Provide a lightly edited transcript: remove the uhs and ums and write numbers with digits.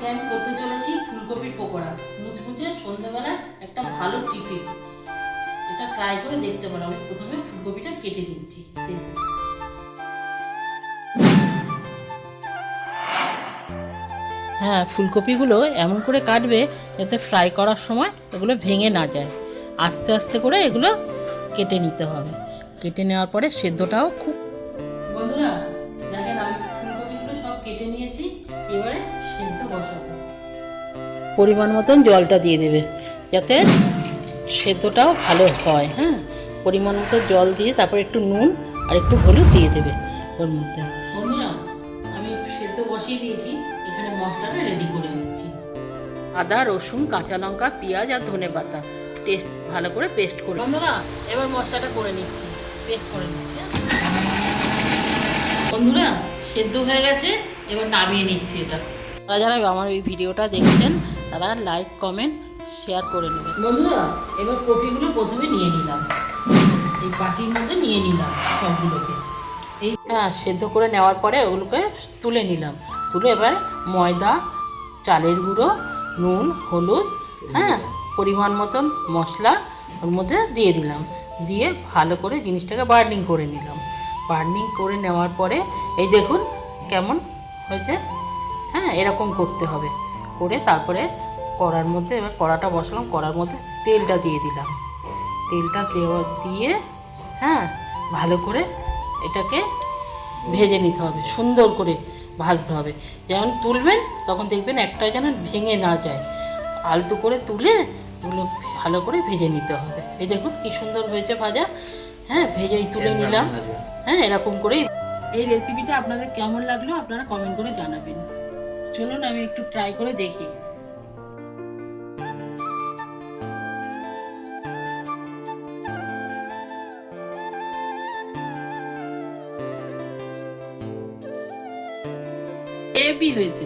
আজকে আমি করতে চলেছি ফুলকপির পকোড়া, মুচমুচে সন্ধ্যাবেলা একটা ভালো টিফিন। এটা ট্রাই করে দেখতে পারো। আমি প্রথমে ফুলকপিটা কেটে নিচ্ছি। দেখুন, হ্যাঁ, ফুলকপিগুলো এমন করে কাটবে যাতে ফ্রাই করার সময় এগুলো ভেঙে না যায়। আস্তে আস্তে করে এগুলো কেটে নিতে হবে। কেটে নেওয়ার পরে সেদ্ধটাও খুব, বন্ধুরা দেখেন আমি ফুলকপিগুলো সব কেটে নিয়েছি। এবারে সেদ্ধ বসাবো। পরিমাণ মতন জলটা দিয়ে দেবে যাতে সেদ্ধটাও ভালো হয়। হ্যাঁ, পরিমাণ মতো জল দিয়ে তারপর একটু নুন আর একটু হলুদ দিয়ে দেবে ওর মধ্যে। বন্ধুরা আমি সেদ্ধ বসিয়ে দিয়েছি, এখানে মশলাটা রেডি করে নিচ্ছি। আদা, রসুন, কাঁচা লঙ্কা, পেঁয়াজ আর ধনেপাতা টেস্ট ভালো করে পেস্ট করে। বন্ধুরা এবার মশলাটা করে নিচ্ছি, পেস্ট করে নিচ্ছি। বন্ধুরা সেদ্ধ হয়ে গেছে, এবার নামিয়ে নিচ্ছি এটা। যারা আমার এই ভিডিওটা দেখছেন তারা লাইক, কমেন্ট, শেয়ার করে নেবেন। বন্ধুরা এবার কপিগুলো প্রথমে নিয়ে নিলাম, এই বাটির মধ্যে নিয়ে নিলাম সবগুলোকে। এই সেদ্ধ করে নেওয়ার পরে ওগুলোকে তুলে নিলাম। তুলে এবার ময়দা, চালের গুঁড়ো, নুন, হলুদ, পরিমাণ মতন মশলা ওর মধ্যে দিয়ে দিলাম। দিয়ে ভালো করে জিনিসটাকে বার্নিং করে নিলাম। বার্নিং করে নেওয়ার পরে এই দেখুন কেমন হয়েছে। এরকম করতে হবে। করে তারপরে কড়ার মধ্যে এবার কড়াটা বসালাম, কড়ার মধ্যে তেলটা দিয়ে দিলাম। তেলটা দিয়ে ভালো করে এটাকে ভেজে নিতে হবে, সুন্দর করে ভাজতে হবে। যেমন তুলবেন তখন দেখবেন একটা যেন ভেঙে না যায়, আলতো করে তুলে ওগুলো ভালো করে ভেজে নিতে হবে। এই দেখুন কি সুন্দর হয়েছে ভাজা। ভেজেই তুলে নিলাম। এরকম করেই। এই রেসিপিটা আপনাদের কেমন লাগলো আপনারা কমেন্ট করে জানাবেন। চলুন আমি একটু ট্রাই করে দেখি। হেভি হয়েছে।